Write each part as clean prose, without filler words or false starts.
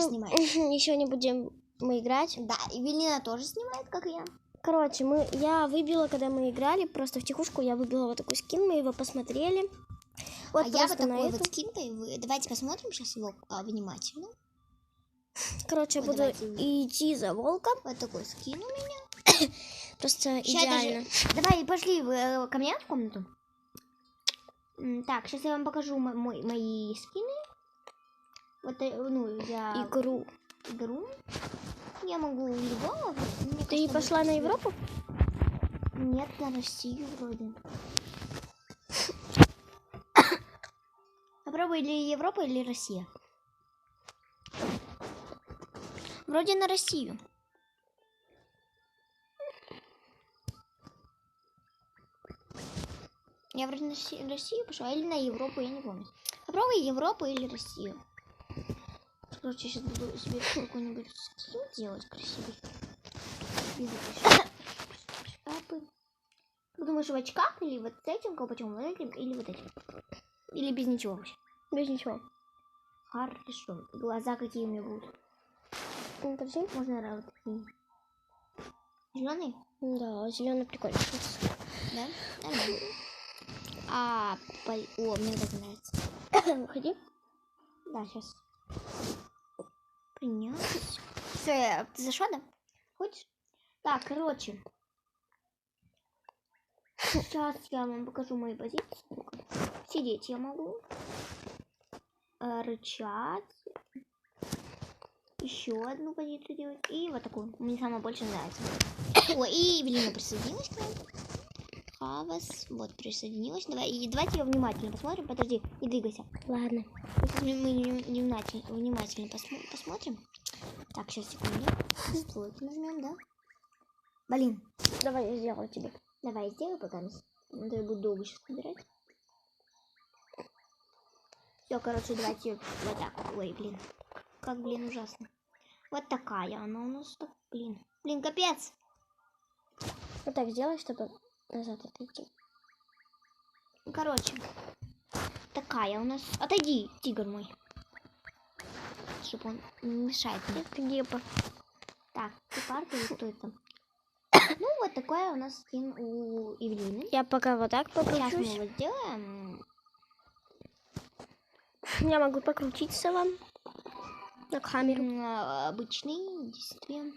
снимает. Еще не будем мы играть. Да, и Велина тоже снимает, как и я. Короче, я выбила, когда мы играли, просто в тихушку я выбила вот такой скин, мы его посмотрели. Вот я вот такой вот скин. Давайте посмотрим сейчас его внимательно. Короче, вот я буду идти за волком. Вот такой скин у меня. Просто идеально. Давай, пошли ко мне в комнату. Так, сейчас я вам покажу мои скины. Вот, я... Игру. Я могу любого. Ты пошла на Европу? Нет, на Россию вроде. Попробуй или Европа, или Россия. Вроде на Россию. Я вроде на Россию пошла, или на Европу, я не помню. Попробуй Европу или Россию. Короче, сейчас буду себе какой-нибудь скин делать красивый. Без шляпы. Ты думаешь, в очках или вот с этим колпачком, вот этим, или вот этим? Или без ничего вообще? Без ничего. Хорошо. Глаза какие у меня будут? Подожди. Можно вот такие. Зеленый? Да, зеленый прикольный. Да? Нормально. О, мне так нравится. Выходи. Да, сейчас. Принять. Все, ты зашла, да? Хочешь? Так, короче. Сейчас я вам покажу мои позиции. Сидеть я могу. Рычать. Еще одну позицию делать. И вот такую. Мне самое больше нравится. Ой, и Велина присоединилась к нам. Хавас. Вот, присоединилась. Давайте ее внимательно посмотрим. Подожди, не двигайся. Ладно. Мы внимательно посмотрим. Так, сейчас, секунду. Настройки нажмем, да? Блин. Давай я сделаю тебе. Давай, сделай пока. Это я буду долго сейчас собирать. Все, короче, давайте вот так. Ой, блин. Как, блин, ужасно. Вот такая она у нас. Блин, капец. Вот так сделай, чтобы назад отойти. Короче. Такая у нас. Отойди, тигр мой. Чтобы он не мешает мне. Гепа. Так, гепард или кто это? Ну, вот такая у нас скин у Евелины. Я пока вот так покручусь. Сейчас мы его сделаем. Я могу покрутиться вам на камеру. Обычный, действительно.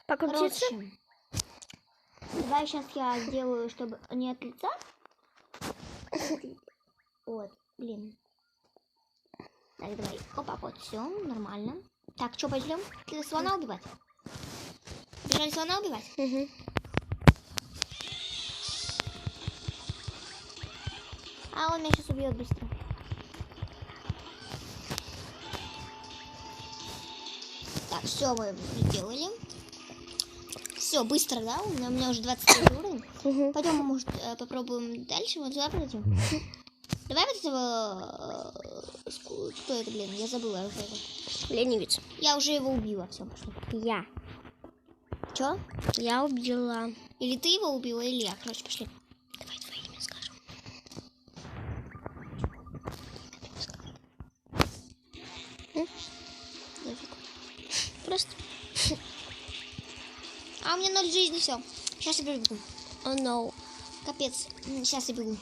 Покрутиться? Короче, давай сейчас я сделаю, чтобы не от лица. Вот, блин. Так, давай. Опа, вот, все, нормально. Так, что, пойдем? Ты слона убивать? Побежали слона убивать? Угу. А он меня сейчас убьет быстро. Так, все мы сделали. Все, быстро, да? У меня уже 23 уровень. Угу. Пойдем, может, попробуем дальше. Вот сюда подойдем. Давай вот этого... Кто это, блин? Я забыла уже его. Ленивец. Я уже его убила. Все, пошли. Я. Чё? Я убила. Или ты его убила, или я. Короче, пошли. Давай твое имя скажем. Просто. А у меня 0 жизни, все. Сейчас я бегу. Oh no. Капец. Сейчас я бегу.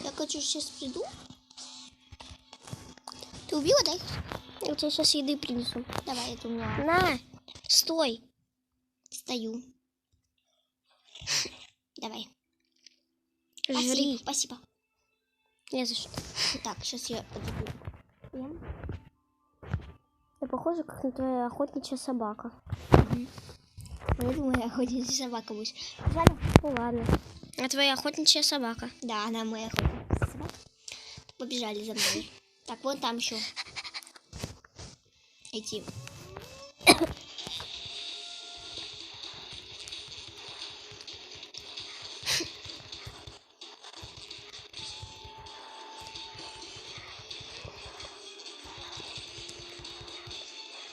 Я хочу сейчас приду. Ты убила, да? Я тебе сейчас еды принесу. Давай, это у меня. На! Стой! Стою. Давай. Жри. Спасибо. Не за что. Так, сейчас я подойду. Я похожа, как на твоя охотничья собака. Я думаю, охотничья собака будешь. Ну ладно. А твоя охотничья собака? Да, она моя охотничья собака. Побежали за мной. Так, вон там еще. Эти.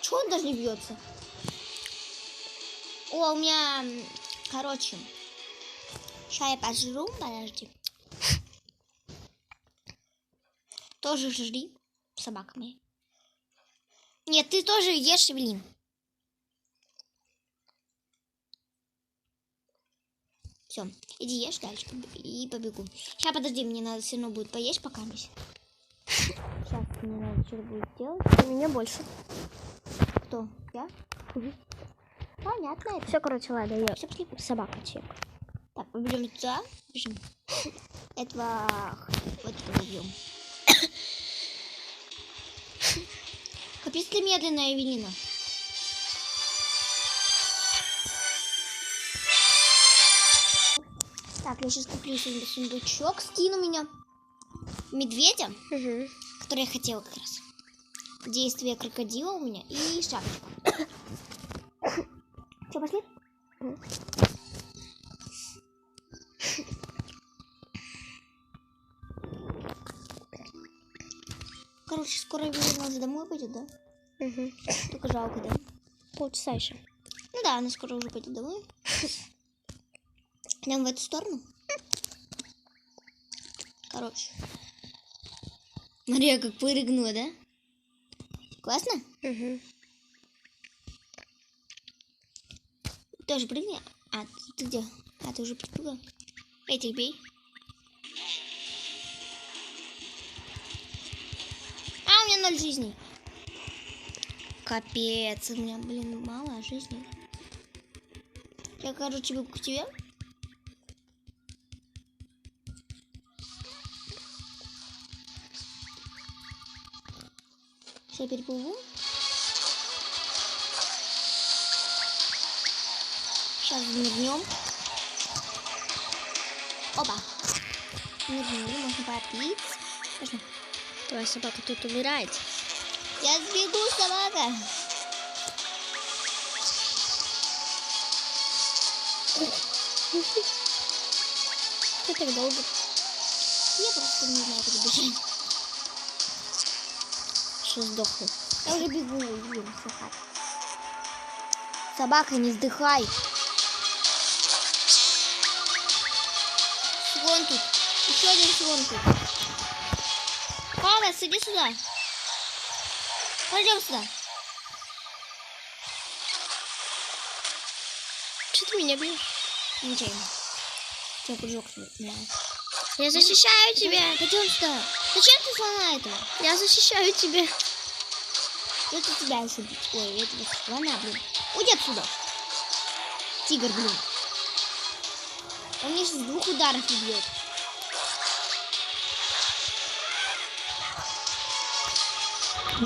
Чего он даже не бьется? О, у меня... Короче. Сейчас я пожру, подожди. Тоже жри, собака моя. Нет, ты тоже ешь, Эвелин. Все, иди ешь дальше и побегу. Сейчас, подожди, мне надо все равно будет поесть пока. Сейчас мне надо что-то будет делать. У меня больше. Кто? Я? Понятно это. Все, короче, ладно, я Все, пошли. собака чек. Так, побежим туда. Бежим. Этого... Вот этого убьем. Капец ты медленная, Эвелина. Так, я сейчас куплю себе сундучок, скину меня. Медведя, Угу. который я хотела как раз. Действие крокодила у меня и шапочка. Что, пошли? Короче, скоро Эвелина домой пойдет, да? Угу. Только жалко, да? Полчаса еще. Ну да, она скоро уже пойдет домой. Идем в эту сторону. Короче. Мария как прыгнула, да? Классно? Угу. Тоже прыгни. А, ты где? А, ты уже прыгнула? Этих бей. А, у меня 0 жизней. Капец, у меня, блин, мало жизней. Я, короче, бегу к тебе. Сейчас переплыву. Сейчас нырнем. Опа. Нырнули, можно попить. Пошли. Твоя собака тут умирает. Я сбегу, собака. Ты так долго. Я просто не знаю, куда бежать. Что сдохла? Я уже бегу, блин, собака. Собака, не сдыхай. Слон тут. Еще один слон тут. Павел, иди сюда. Пойдем сюда. Что ты меня бьешь? Ничего. Я прыжок снимаю. Я защищаю тебя. Пойдем сюда. Зачем ты слона этого? Я защищаю тебя. Это тебя еще бить. Ой, этого слона, блин. Уйди отсюда. Тигр, блин. Он меня сейчас с 2 ударов убьет.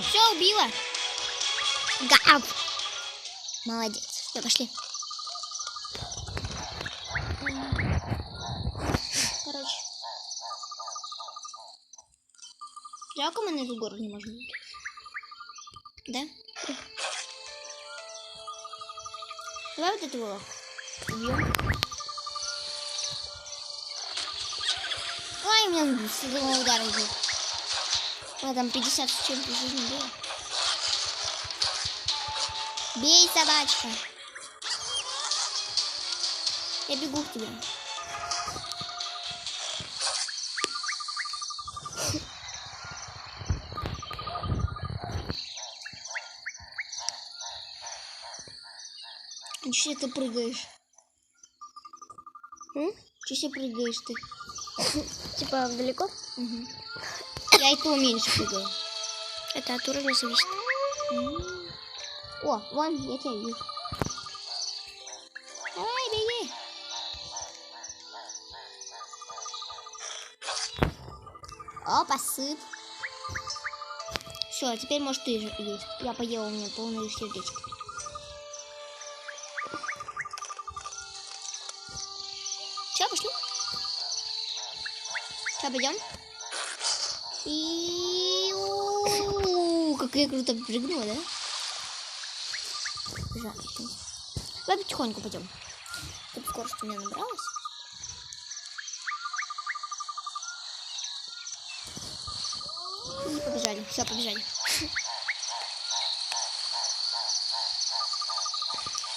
Все, убила. Гав. Молодец. Все, пошли. Короче. Жалко, мы на эту гору не можем. Да? Давай вот этого убьем. Ой, у меня с одного удара убил. Ой, там 50 с чем-то жизни было. Бей, собачка. Я бегу к тебе. Чё ты прыгаешь? Чё себе прыгаешь ты? Типа далеко? Угу. Я и то меньше прыгаю. Это от уровня зависит. О, вон, я тебя вижу. Давай, беги. Опа, сыт. Все, теперь может ты же есть. Я поела, у меня полное сердечко. Все, пошли. Сейчас пойдем. И как я круто прыгнула, да? Давай потихоньку пойдем. Тут скорость у меня набралась. И побежали. Все, побежали.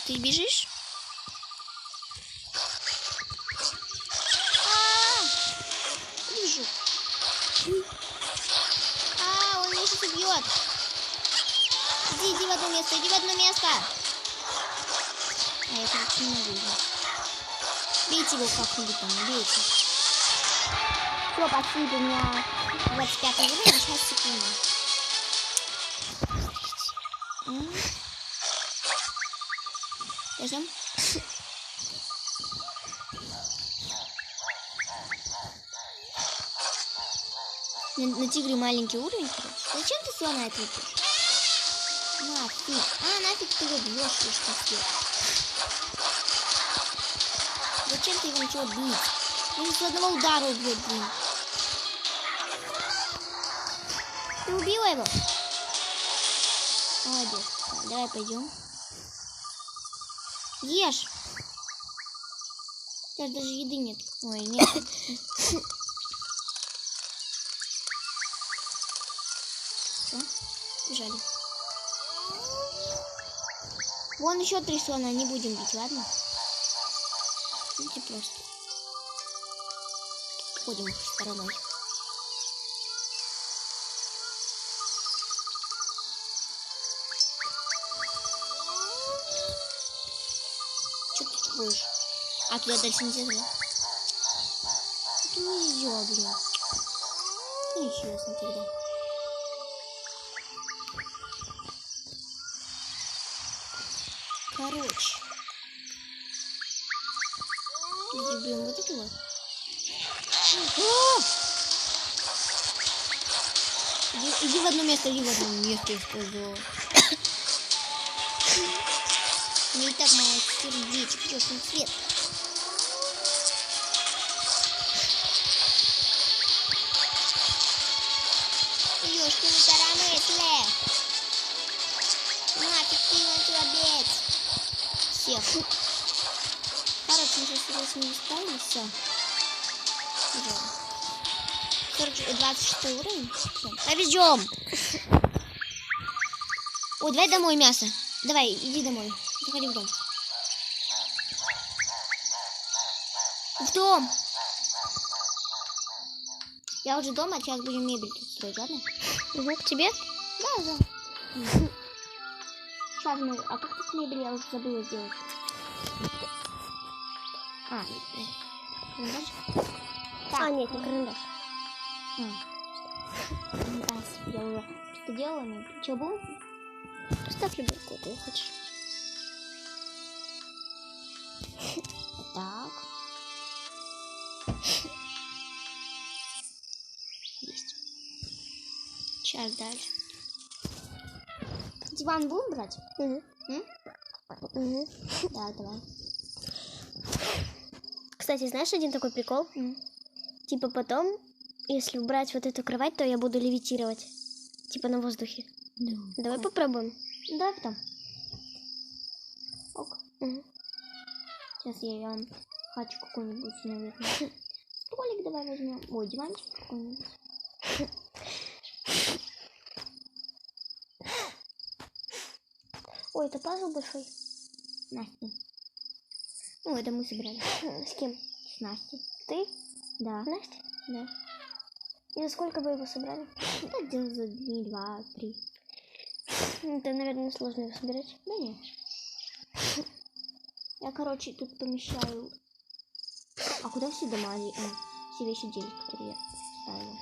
Ты бежишь? Бежу. вперед! Иди в одно место, иди в одно место! А я, короче, не вижу. Бейте его как-нибудь там, бейте. Все, спасибо, у меня 25 уровень, сейчас секунду. Пойдем. На тигре маленький уровень, короче. Зачем ты слона отвлекаешь? Нафиг. Нафиг ты его бьешь, слишком свет. Зачем ты его начала бить? Он с одного удара убьет, блин. Ты убила его? Молодец. Так, давай пойдем. Ешь. У тебя даже еды нет. Ой, нет. Все, бежали. Вон еще 3 слона, не будем бить, ладно? Видите, просто. Ходим их стороной. Что ты тут будешь? А туда дальше нельзя, да? Тут нельзя, блин. Нечестно тогда. Короче. Где, блин, вот это вот? Иди в одно место, я сказала. Ну и так мое сердечко, честный цвет. Ёшкины тарамысли. Нафиг ты начала бить. Всех. Короче, мы сейчас с ними ставим, все. Короче, 26 уровень. Побежим. Ой, давай домой мясо. Давай, иди домой. Заходи в дом. В дом. Я уже дома, сейчас будем мебель тут строить, ладно? Угу, к тебе? Да. Сейчас мы... А как тут мебель? Я уже забыла сделать. Карандаш? Так. Нет, не карандаш. Я уже что делала мебель. Что было? Ставь любой, какой хочешь. Так. Есть. Сейчас дальше. Диван будем брать? Угу. Угу. Да, давай. Кстати, знаешь один такой прикол? Типа потом, если убрать вот эту кровать, то я буду левитировать. Типа на воздухе. Давай попробуем. Давай потом. Ок. Угу. Сейчас я хочу какой-нибудь, наверное. Столик давай возьмем. Ой, диванчик какой-нибудь. Ой, это пазл большой. Настя. Ну, это мы собирали. С кем? С Настей. Ты? Да. Настя? Да. И за сколько вы его собрали? Да, где-то за дни 2-3. Это, наверное, сложно его собирать. Да нет. Я, короче, тут помещаю... А куда все дома, все вещи делись, которые я ставила?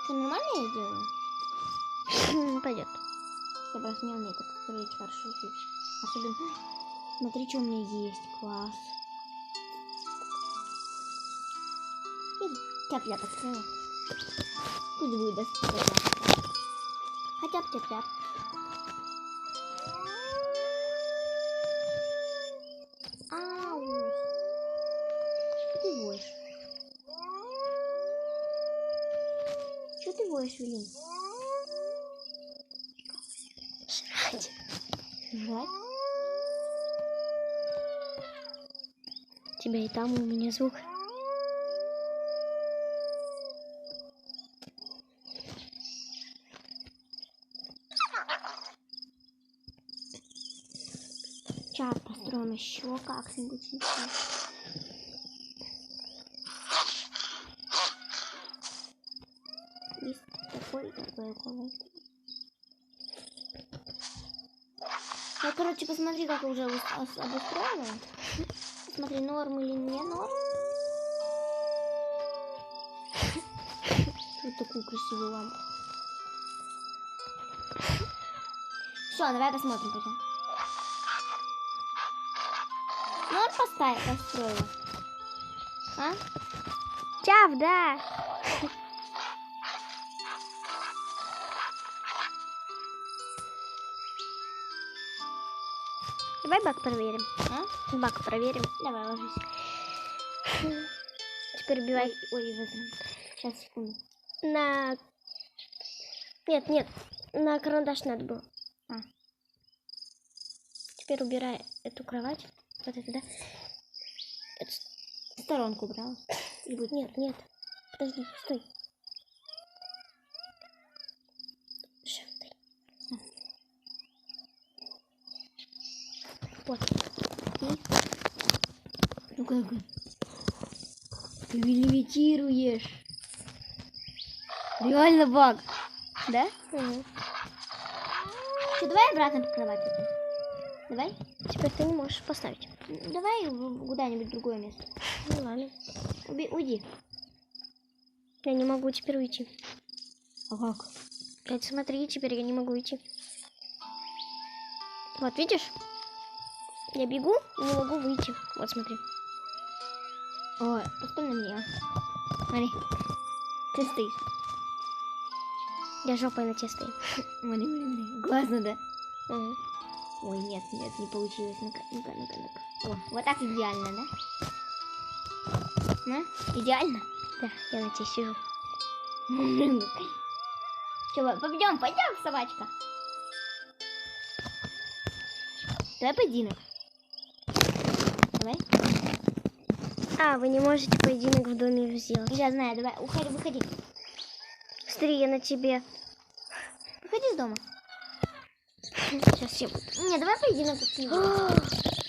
Что, нормально я делаю? Пойдет. Я просто не умею так строить хорошо вещи. Особенно... Смотри, что у меня есть. Класс. Тяп-ляп открыла. Пусть будет тяп-ляп. Хотя бы тяп-ляп. Ау. Что ты воешь? Что ты воешь, Велин? Жрать. Жрать? У тебя и там у меня звук. Сейчас построим еще как-нибудь. посмотри, как уже обустроено. Смотри, норм или не норм. Вот такую красивую лампу. Все, давай посмотрим потом. Норм построила. А? Чав, да. Давай бак проверим. А? Бак проверим. Давай, ложись. Теперь убивай. Ой, возьми. Сейчас, секунду. На... Нет. На карандаш надо было. А. Теперь убирай эту кровать. Вот это, да? Это... Сторонку убрала. Или будет... Нет. Подожди, стой. Шифты. Вот. Ну как? Ты левитируешь. Реально баг. Да? Угу. Что, давай обратно по кровати. Давай. Теперь ты не можешь поставить. Давай куда-нибудь в другое место. Ну ладно. Уйди. Я не могу теперь уйти. А как? Опять смотри, теперь я не могу уйти. Вот, видишь? Я бегу и не могу выйти. Вот, смотри. Ой, постой на меня. Смотри. Ты стоишь. Я жопой на тебе стою. Смотри. Классно, да? Угу. Ой, нет, не получилось. Ну-ка. О, вот так идеально, да? Ну, идеально? Да, я на тебе сижу. Че, пойдем, собачка. Давай поединок. Давай. А, вы не можете поединок в доме сделать. Я знаю, давай, выходи. Смотри, я на тебе. Выходи из дома. Сейчас я буду. Не, давай поединок.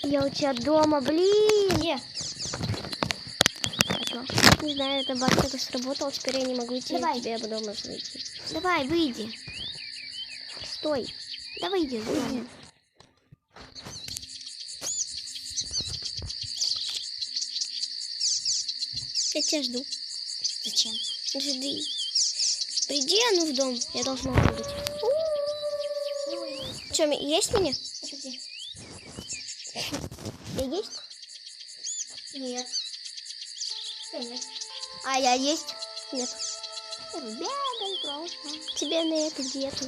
Я у тебя дома, блин. Где? А что? Не знаю, это баг только сработал, теперь я не могу идти. Давай. Тебе я буду дома выйти. Давай, выйди. Стой. Давай иди. Выйди. Я тебя жду. Зачем? Жди. Приди, а ну в дом. Я должна уже быть. Что, есть меня? Подожди. Я есть? Нет. Нет. А я есть? Нет. Бегай просто. Тебе на это где-то.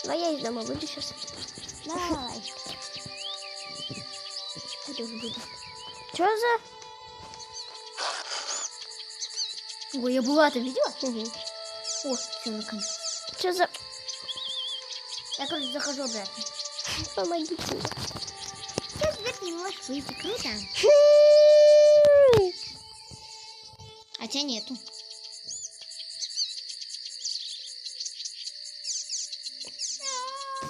Давай я из дома выйду сейчас. Давай. Я тоже буду. Что за... Ой, я была, ты видела? Угу. О, все, наконец. Что за... Я, короче, захожу обратно. Помогите мне. Сейчас теперь ты не можешь выйти. Круто. А тебя нету.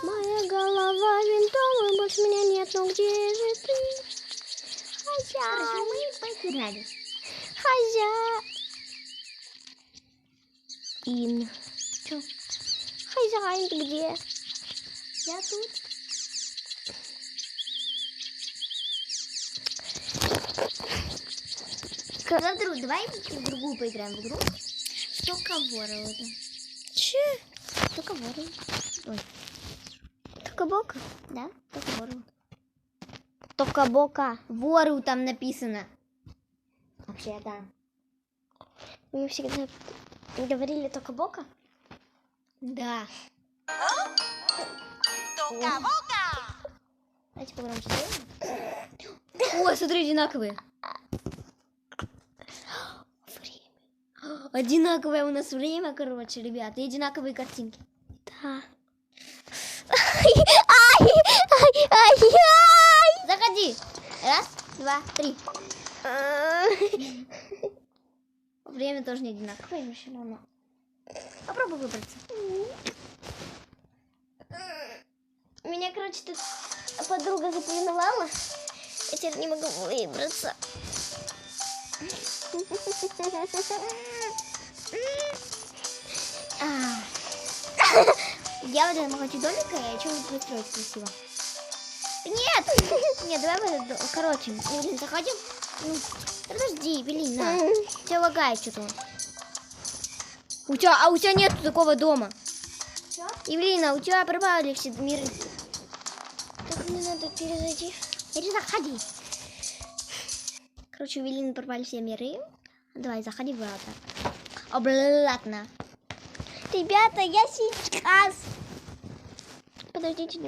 Моя голова винтовая, больше меня нет, но где же ты? Короче, мы потерялись. Хозяин. Чё? Хозяин, ты где? Я тут. Давай в другую поиграем в игру. Кто кого это? Че? Кто кого? Ой, Тока-бока? да? Кто кого? Тока-бока. Вору там написано. Вообще, да. Мы всегда говорили тока-бока? Да. Тока-бока! Давайте погромче сделаем. О, смотри, одинаковые. Одинаковое у нас время, короче, ребята. И одинаковые картинки. Да. Заходи. Раз, два, три. Время тоже не одинаковое, но все равно. Попробуй выбраться. Меня, короче, тут подруга запеленовала. Я теперь не могу выбраться. Я в этом хочу домика, я хочу построить красиво. Нет! Нет, давай мы, короче, Блин, заходим? ну, подожди, Эвелина. У тебя лагает что-то. У тебя нет такого дома. Чё? Эвелина, у тебя пропали все миры. Так, мне надо перезайти. Заходи. Короче, у Эвелины пропали все миры. Давай, заходи обратно. Обратно. Ребята, я сейчас. Подождите.